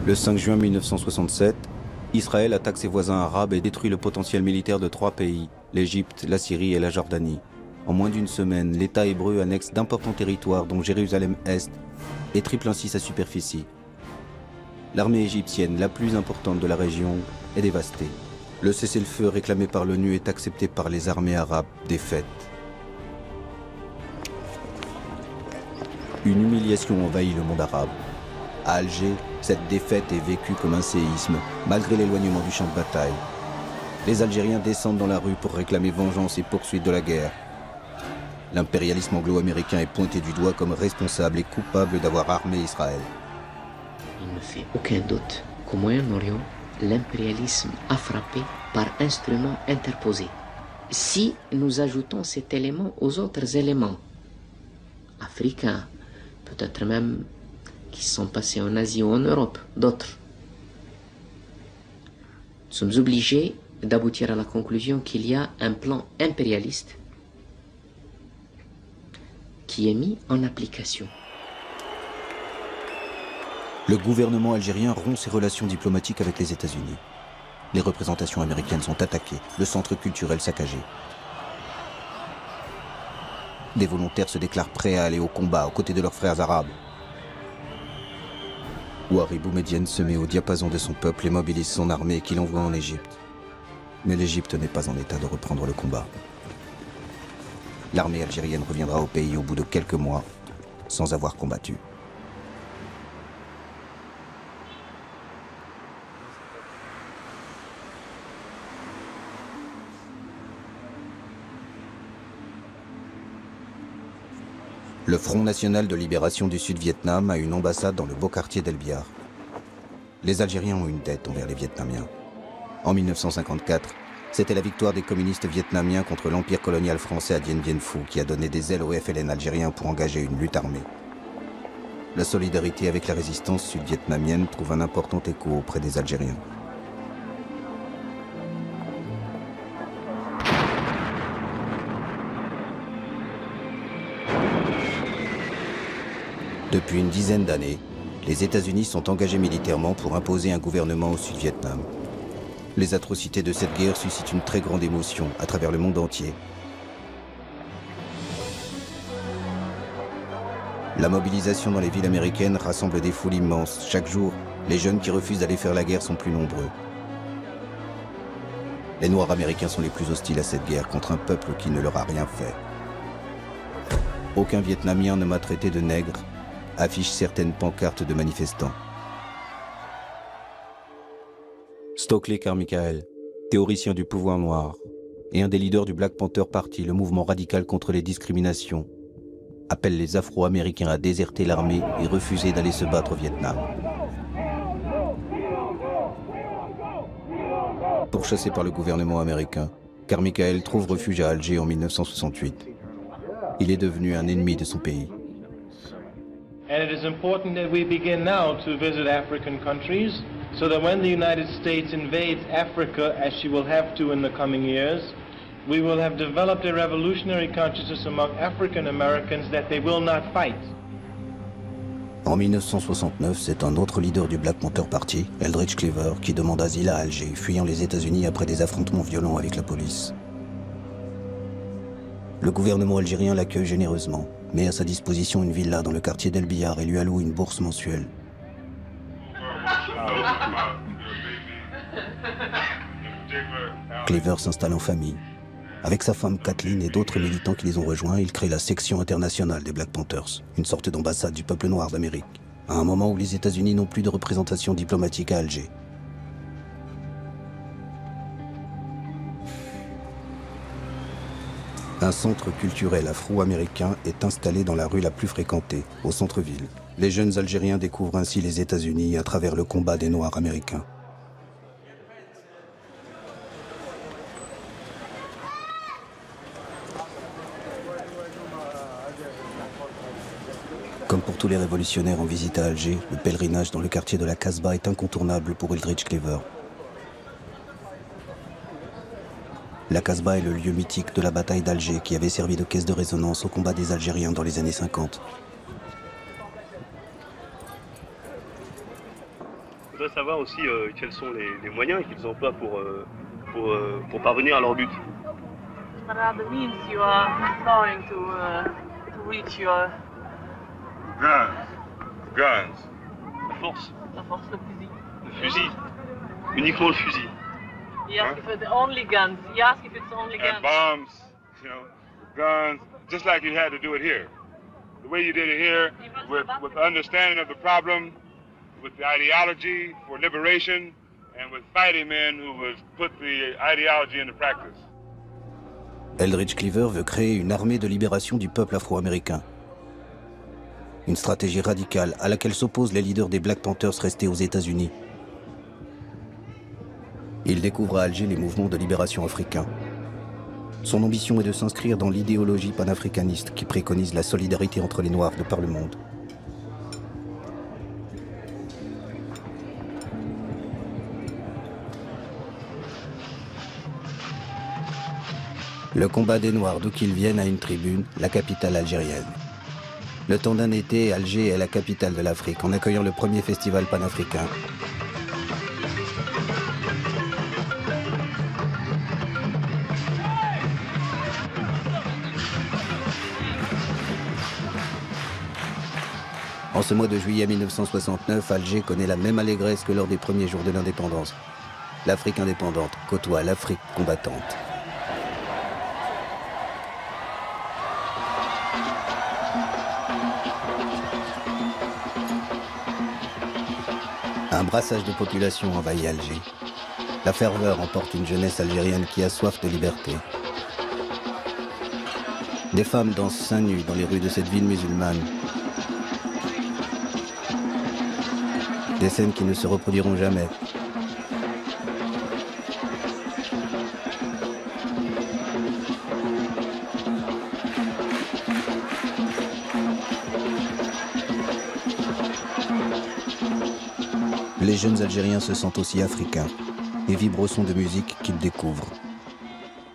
Le 5 juin 1967, Israël attaque ses voisins arabes et détruit le potentiel militaire de 3 pays, l'Égypte, la Syrie et la Jordanie. En moins d'une semaine, l'État hébreu annexe d'importants territoires dont Jérusalem-Est et triple ainsi sa superficie. L'armée égyptienne, la plus importante de la région, est dévastée. Le cessez-le-feu réclamé par l'ONU est accepté par les armées arabes défaites. Une humiliation envahit le monde arabe. À Alger, cette défaite est vécue comme un séisme, malgré l'éloignement du champ de bataille. Les Algériens descendent dans la rue pour réclamer vengeance et poursuite de la guerre. L'impérialisme anglo-américain est pointé du doigt comme responsable et coupable d'avoir armé Israël. Il ne fait aucun doute qu'au Moyen-Orient, l'impérialisme a frappé par instruments interposés. Si nous ajoutons cet élément aux autres éléments africains, peut-être même qui sont passés en Asie ou en Europe, d'autres, nous sommes obligés d'aboutir à la conclusion qu'il y a un plan impérialiste qui est mis en application. Le gouvernement algérien rompt ses relations diplomatiques avec les États-Unis. Les représentations américaines sont attaquées, le centre culturel saccagé. Des volontaires se déclarent prêts à aller au combat aux côtés de leurs frères arabes. Ouari Boumedienne se met au diapason de son peuple et mobilise son armée qu'il envoie en Égypte. Mais l'Égypte n'est pas en état de reprendre le combat. L'armée algérienne reviendra au pays au bout de quelques mois, sans avoir combattu. Le Front national de libération du Sud-Vietnam a une ambassade dans le beau quartier d'El Biar. Les Algériens ont une dette envers les Vietnamiens. En 1954, c'était la victoire des communistes vietnamiens contre l'empire colonial français à Dien Bien Phu qui a donné des ailes au FLN algérien pour engager une lutte armée. La solidarité avec la résistance sud-vietnamienne trouve un important écho auprès des Algériens. Depuis une dizaine d'années, les États-Unis sont engagés militairement pour imposer un gouvernement au Sud-Vietnam. Les atrocités de cette guerre suscitent une très grande émotion à travers le monde entier. La mobilisation dans les villes américaines rassemble des foules immenses. Chaque jour, les jeunes qui refusent d'aller faire la guerre sont plus nombreux. Les Noirs américains sont les plus hostiles à cette guerre contre un peuple qui ne leur a rien fait. Aucun Vietnamien ne m'a traité de nègre, affiche certaines pancartes de manifestants. Stokely Carmichael, théoricien du pouvoir noir, et un des leaders du Black Panther Party, le mouvement radical contre les discriminations, appelle les Afro-Américains à déserter l'armée et refuser d'aller se battre au Vietnam. Pourchassé par le gouvernement américain, Carmichael trouve refuge à Alger en 1968. Il est devenu un ennemi de son pays. And it is important that we begin now to visit African countries so that when the United States invades Africa, as she will have to in the coming years, we will have developed a revolutionary consciousness among African Americans that they will not fight. En 1969, c'est un autre leader du Black Panther Party, Eldridge Cleaver, qui demande asile à Alger, fuyant les États-Unis après des affrontements violents avec la police. Le gouvernement algérien l'accueille généreusement, met à sa disposition une villa dans le quartier d'El Biar et lui alloue une bourse mensuelle. Cleaver s'installe en famille. Avec sa femme Kathleen et d'autres militants qui les ont rejoints, il crée la section internationale des Black Panthers, une sorte d'ambassade du peuple noir d'Amérique, à un moment où les États-Unis n'ont plus de représentation diplomatique à Alger. Un centre culturel afro-américain est installé dans la rue la plus fréquentée, au centre-ville. Les jeunes Algériens découvrent ainsi les États-Unis à travers le combat des Noirs américains. Comme pour tous les révolutionnaires en visite à Alger, le pèlerinage dans le quartier de la Casbah est incontournable pour Eldridge Cleaver. La Casbah est le lieu mythique de la bataille d'Alger qui avait servi de caisse de résonance au combat des Algériens dans les années 50. Je voudrais savoir aussi quels sont les moyens qu'ils emploient pour parvenir à leur but. What are the means you are employing to reach your... Guns. La force. La force, le fusil. Le fusil. Uniquement le fusil. He asked if it's the only guns. He asked if it's only guns. And bombs, you know, guns, just like you had to do it here. The way you did it here, with understanding of the problem, with the ideology for liberation, and with fighting men who would put the ideology into practice. Eldridge Cleaver veut créer une armée de libération du peuple afro-américain. Une stratégie radicale à laquelle s'opposent les leaders des Black Panthers restés aux États-Unis. Il découvre à Alger les mouvements de libération africains. Son ambition est de s'inscrire dans l'idéologie panafricaniste qui préconise la solidarité entre les Noirs de par le monde. Le combat des Noirs, d'où qu'ils viennent, a une tribune, la capitale algérienne. Le temps d'un été, Alger est la capitale de l'Afrique, en accueillant le premier festival panafricain. En ce mois de juillet 1969, Alger connaît la même allégresse que lors des premiers jours de l'indépendance. L'Afrique indépendante côtoie l'Afrique combattante. Un brassage de population envahit Alger. La ferveur emporte une jeunesse algérienne qui a soif de liberté. Des femmes dansent seins nus dans les rues de cette ville musulmane. Des scènes qui ne se reproduiront jamais. Les jeunes Algériens se sentent aussi africains et vibrent au son de musique qu'ils découvrent.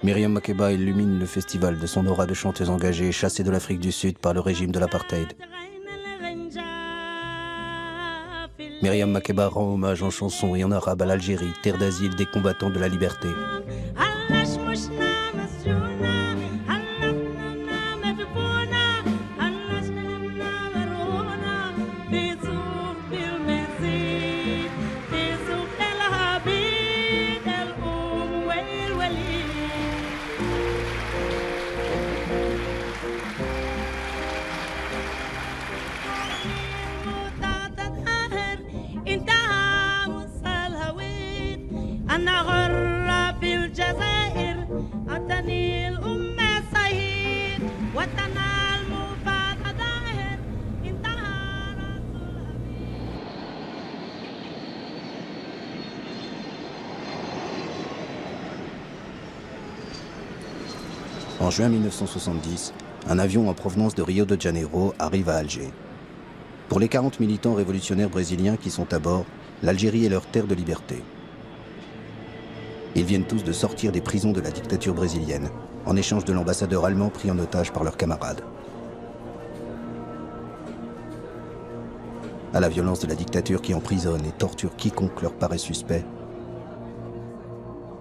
Myriam Makeba illumine le festival de son aura de chanteuse engagée, chassée de l'Afrique du Sud par le régime de l'apartheid. Myriam Makeba rend hommage en chanson et en arabe à l'Algérie, terre d'asile des combattants de la liberté. En juin 1970, un avion en provenance de Rio de Janeiro arrive à Alger. Pour les 40 militants révolutionnaires brésiliens qui sont à bord, l'Algérie est leur terre de liberté. Ils viennent tous de sortir des prisons de la dictature brésilienne, en échange de l'ambassadeur allemand pris en otage par leurs camarades. À la violence de la dictature qui emprisonne et torture quiconque leur paraît suspect,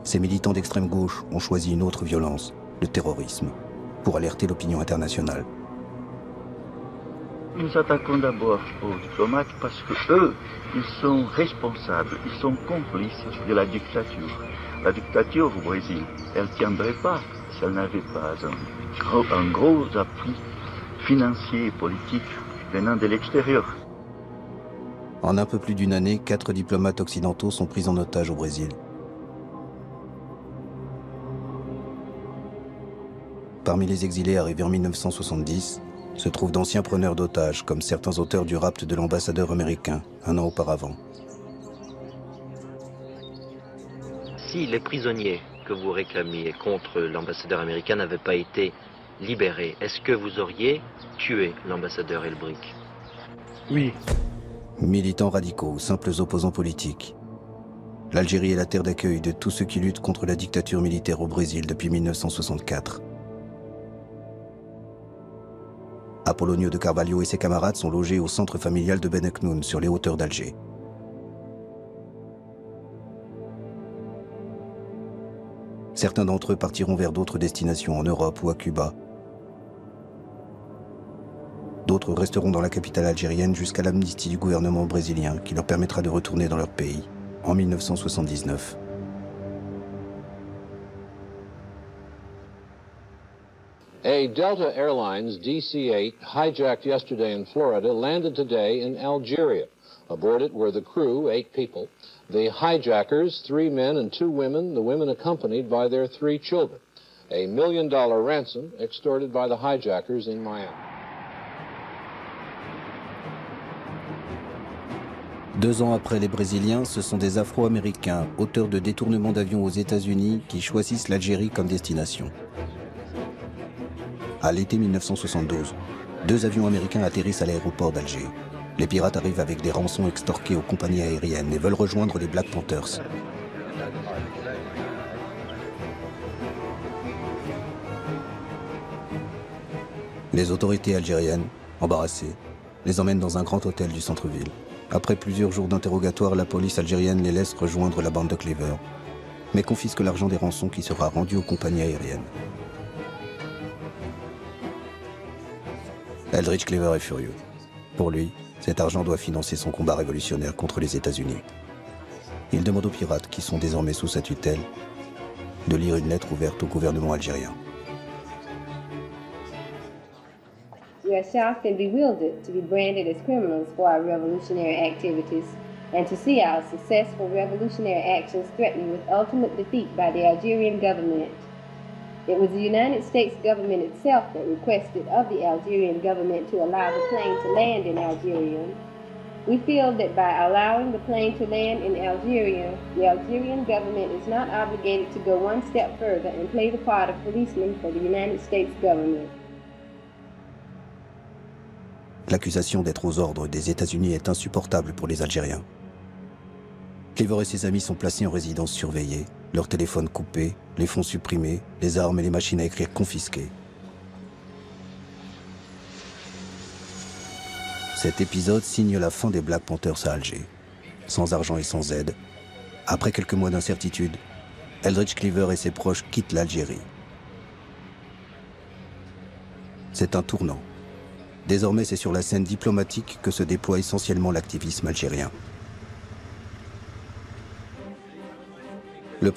ces militants d'extrême gauche ont choisi une autre violence, le terrorisme, pour alerter l'opinion internationale. Nous attaquons d'abord aux diplomates parce que eux, ils sont responsables, ils sont complices de la dictature. La dictature au Brésil, elle ne tiendrait pas si elle n'avait pas un gros appui financier et politique venant de l'extérieur. En un peu plus d'une année, 4 diplomates occidentaux sont pris en otage au Brésil. Parmi les exilés arrivés en 1970, se trouvent d'anciens preneurs d'otages, comme certains auteurs du rapt de l'ambassadeur américain, un an auparavant. Si les prisonniers que vous réclamiez contre l'ambassadeur américain n'avaient pas été libérés, est-ce que vous auriez tué l'ambassadeur Elbrick? Oui. Militants radicaux ou simples opposants politiques. L'Algérie est la terre d'accueil de tous ceux qui luttent contre la dictature militaire au Brésil depuis 1964. Apollonio de Carvalho et ses camarades sont logés au centre familial de Ben Aknoun, sur les hauteurs d'Alger. Certains d'entre eux partiront vers d'autres destinations en Europe ou à Cuba. D'autres resteront dans la capitale algérienne jusqu'à l'amnistie du gouvernement brésilien qui leur permettra de retourner dans leur pays en 1979. A Delta Airlines DC-8 hijacked yesterday in Florida landed today in Algeria. Aboard it were the crew, 8 people, the hijackers, 3 men and 2 women, the women accompanied by their 3 children. A $1 million ransom extorted by the hijackers in Miami. 2 ans après les Brésiliens, ce sont des Afro-Américains, auteurs de détournements d'avions aux États-Unis, qui choisissent l'Algérie comme destination. À l'été 1972, 2 avions américains atterrissent à l'aéroport d'Alger. Les pirates arrivent avec des rançons extorquées aux compagnies aériennes et veulent rejoindre les Black Panthers. Les autorités algériennes, embarrassées, les emmènent dans un grand hôtel du centre-ville. Après plusieurs jours d'interrogatoire, la police algérienne les laisse rejoindre la bande de Cleaver, mais confisque l'argent des rançons qui sera rendu aux compagnies aériennes. Eldridge Cleaver est furieux. Pour lui, cet argent doit financer son combat révolutionnaire contre les États-Unis. Il demande aux pirates, qui sont désormais sous sa tutelle, de lire une lettre ouverte au gouvernement algérien. We are shocked and bewildered to be branded as criminals for our revolutionary activities and to see our successful revolutionary actions threatened with ultimate defeat by the Algerian government. It was the United States government itself that requested of the Algerian government to allow the plane to land in Algeria. We feel that by allowing the plane to land in Algeria, the Algerian government is not obligated to go one step further and play the part of policeman for the United States government. L'accusation d'être aux ordres des États-Unis est insupportable pour les Algériens. Cleaver et ses amis sont placés en résidence surveillée, leurs téléphones coupés, les fonds supprimés, les armes et les machines à écrire confisquées. Cet épisode signe la fin des Black Panthers à Alger. Sans argent et sans aide, après quelques mois d'incertitude, Eldridge Cleaver et ses proches quittent l'Algérie. C'est un tournant. Désormais, c'est sur la scène diplomatique que se déploie essentiellement l'activisme algérien. Le